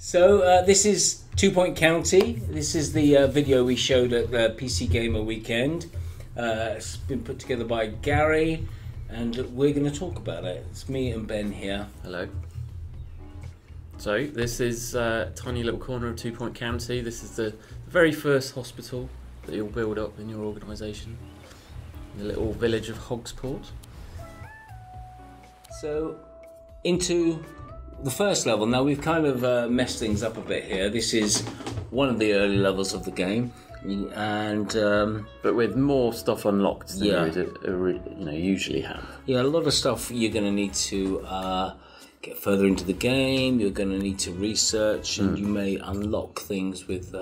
So this is 2 Point County. This is the video we showed at the PC Gamer Weekend. It's been put together by Gary, and we're going to talk about it. It's me and Ben here. Hello. So this is a tiny little corner of 2 Point County. This is the very first hospital that you'll build up in your organisation. The little village of Hogsport. So into the first level. Now we've kind of messed things up a bit here. This is one of the early levels of the game, and but with more stuff unlocked than you would usually have. Yeah, a lot of stuff you're going to need to get further into the game. You're going to need to research, and you may unlock things with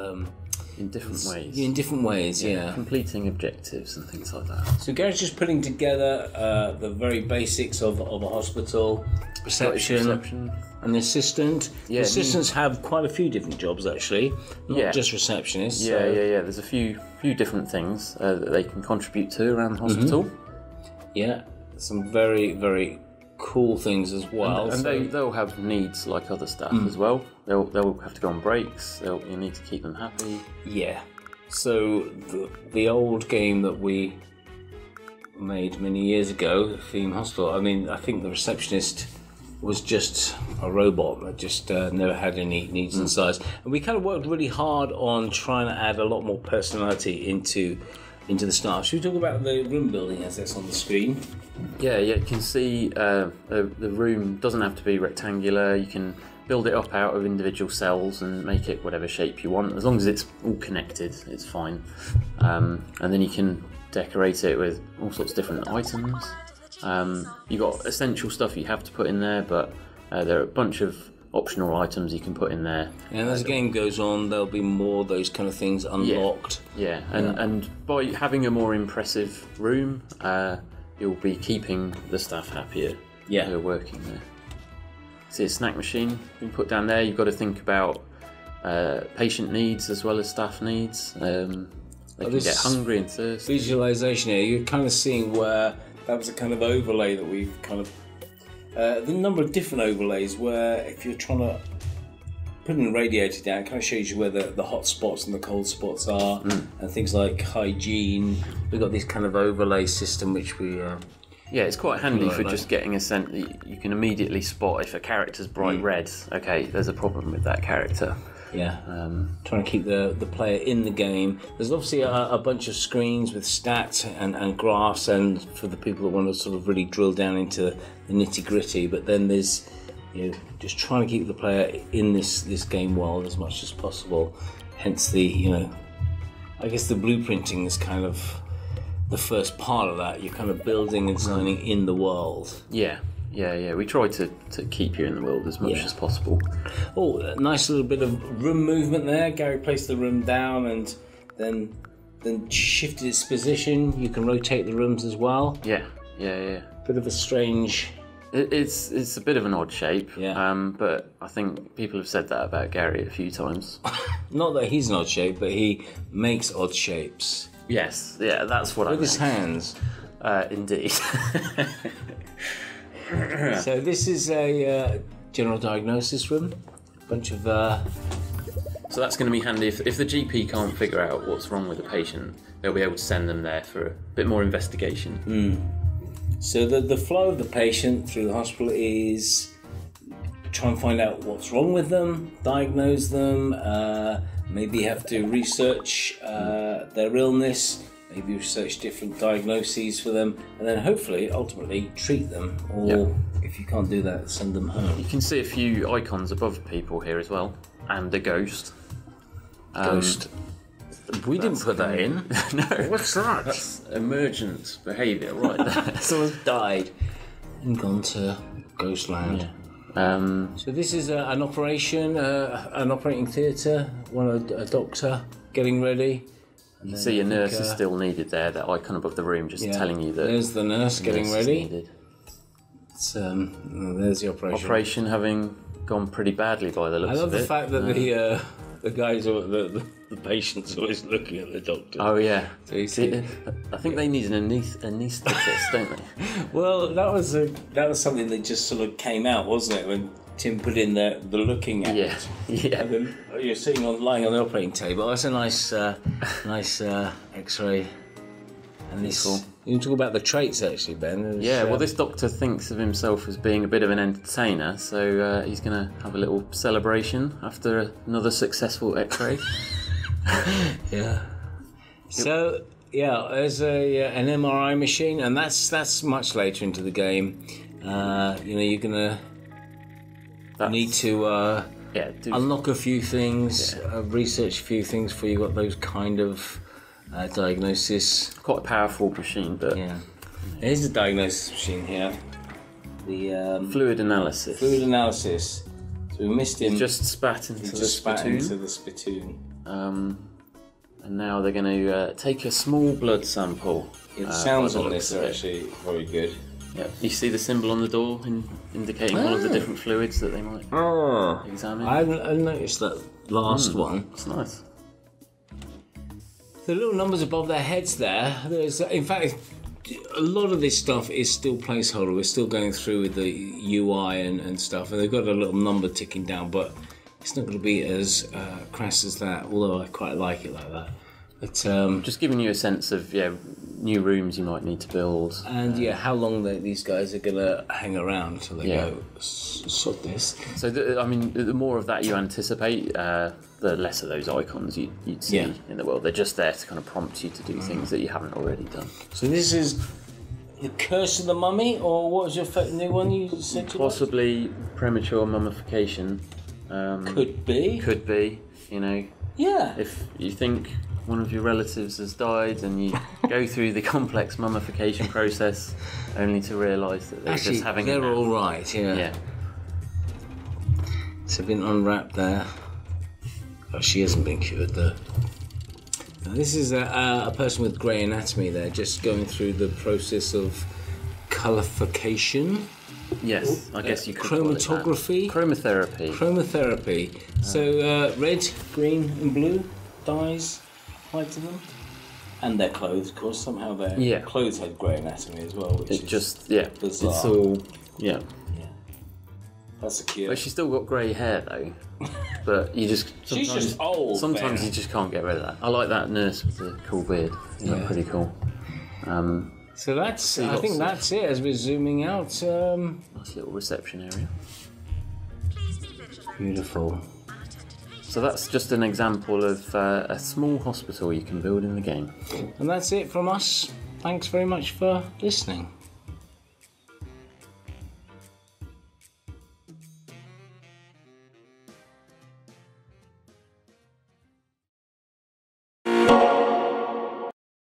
in different ways. In different ways, yeah. Completing objectives and things like that. So Gary's just putting together the very basics of a hospital. Reception and the assistant. Yeah, the assistants have quite a few different jobs actually, not just receptionists. Yeah, so. Yeah. There's a few different things that they can contribute to around the hospital. Yeah, some very, very cool things as well. And they'll have needs like other staff as well. They'll have to go on breaks. You need to keep them happy. Yeah. So the old game that we made many years ago, Theme Hospital. I mean, I think the receptionist was just a robot that just never had any needs and size. And we kind of worked really hard on trying to add a lot more personality into the staff. Should we talk about the room building as that's on the screen? Yeah, you can see the room doesn't have to be rectangular. You can build it up out of individual cells and make it whatever shape you want. As long as it's all connected, it's fine. And then you can decorate it with all sorts of different items. You've got essential stuff you have to put in there, but there are a bunch of optional items you can put in there. And as the game goes on, there'll be more of those kind of things unlocked. Yeah. And by having a more impressive room, you'll be keeping the staff happier who are working there. See a snack machine being put down there. You've got to think about patient needs as well as staff needs. They can get hungry and thirsty. Visualization here, you're kind of seeing where that was a kind of overlay that we've kind of the number of different overlays where if you're trying to put in a radiator down, it kind of shows you where the hot spots and the cold spots are, and things like hygiene. We've got this kind of overlay system which we yeah, it's quite handy for just getting a sense that you can immediately spot if a character's bright red. Okay, there's a problem with that character. Yeah, trying to keep the player in the game. There's obviously a bunch of screens with stats and graphs, and for the people that want to sort of really drill down into the nitty gritty. But then there's just trying to keep the player in this game world as much as possible. Hence the I guess the blueprinting is kind of the first part of that. You're kind of building and designing in the world. Yeah. We try to keep you in the world as much as possible. Oh, a nice little bit of room movement there. Gary placed the room down and then shifted its position. You can rotate the rooms as well. Yeah. Bit of a strange... It's a bit of an odd shape. Yeah. But I think people have said that about Gary a few times. Not that he's an odd shape, but he makes odd shapes. Yes. Yeah, that's what I meant. With his hands. Indeed. So this is a general diagnosis room. A bunch of... So that's going to be handy if the GP can't figure out what's wrong with the patient. They'll be able to send them there for a bit more investigation. So the flow of the patient through the hospital is try and find out what's wrong with them, diagnose them, maybe have to research their illness, maybe research different diagnoses for them, and then hopefully, ultimately, treat them. Or if you can't do that, send them home. You can see a few icons above people here as well, and a ghost. Ghost. We didn't put that in. No. What's that? That's emergent behaviour right there. Someone's died and gone to Ghostland. Yeah. So this is an operation, an operating theatre, a doctor getting ready. You can see a nurse is still needed there, that icon above the room just telling you that there's the nurse getting ready. It's, there's the operation. Operation having gone pretty badly by the looks of it. I love the fact that the guys, the patient's always looking at the doctor. Oh yeah. So you see, I think they need an anaesthetist, don't they? Well, that was something that just sort of came out, wasn't it? When Tim put in the looking at. Yeah, yeah. And then you're sitting lying on the operating table. That's a nice X-ray. And this, cool. You can talk about the traits actually, Ben. Well, this doctor thinks of himself as being a bit of an entertainer, so he's going to have a little celebration after another successful X-ray. Yeah. So there's an MRI machine, and that's much later into the game. You're gonna need to unlock a few things, research a few things before you got those kind of diagnosis. Quite a powerful machine, but Here's the diagnosis machine here. The fluid analysis. Fluid analysis. So we missed him. He just spat into the spittoon. And now they're going to take a small blood sample. The sounds on this are actually very good. Yeah, you see the symbol on the door indicating one of the different fluids that they might examine. I noticed that last one. It's nice. The little numbers above their heads there. In fact, a lot of this stuff is still placeholder. We're still going through with the UI and stuff, and they've got a little number ticking down, but it's not going to be as crass as that, although I quite like it like that. But just giving you a sense of new rooms you might need to build. And how long these guys are going to hang around until they go, sort this. So, the more of that you anticipate, the less of those icons you'd see in the world. They're just there to kind of prompt you to do things that you haven't already done. So this is The Curse of the Mummy, or what was your new one you said? Possibly premature mummification. Could be. Yeah. If you think one of your relatives has died and you go through the complex mummification process only to realise that they're just having they're a nap. all right, yeah. So been unwrapped there. Oh, she hasn't been cured though. Now, this is a person with grey anatomy there, just going through the process of colourification. Yes, I guess you could chromatography. Call it that. Chromotherapy. So red, green, and blue dyes applied to them, and their clothes, of course. Somehow their clothes had grey anatomy as well, which is bizarre. It's all That's a cute. But she's still got grey hair though. But you just she's just old. Sometimes you just can't get rid of that. I like that nurse with the cool beard. Yeah, pretty cool. So that's. I think that's it. As we're zooming out. Nice little reception area. Beautiful. So that's just an example of a small hospital you can build in the game. And that's it from us. Thanks very much for listening.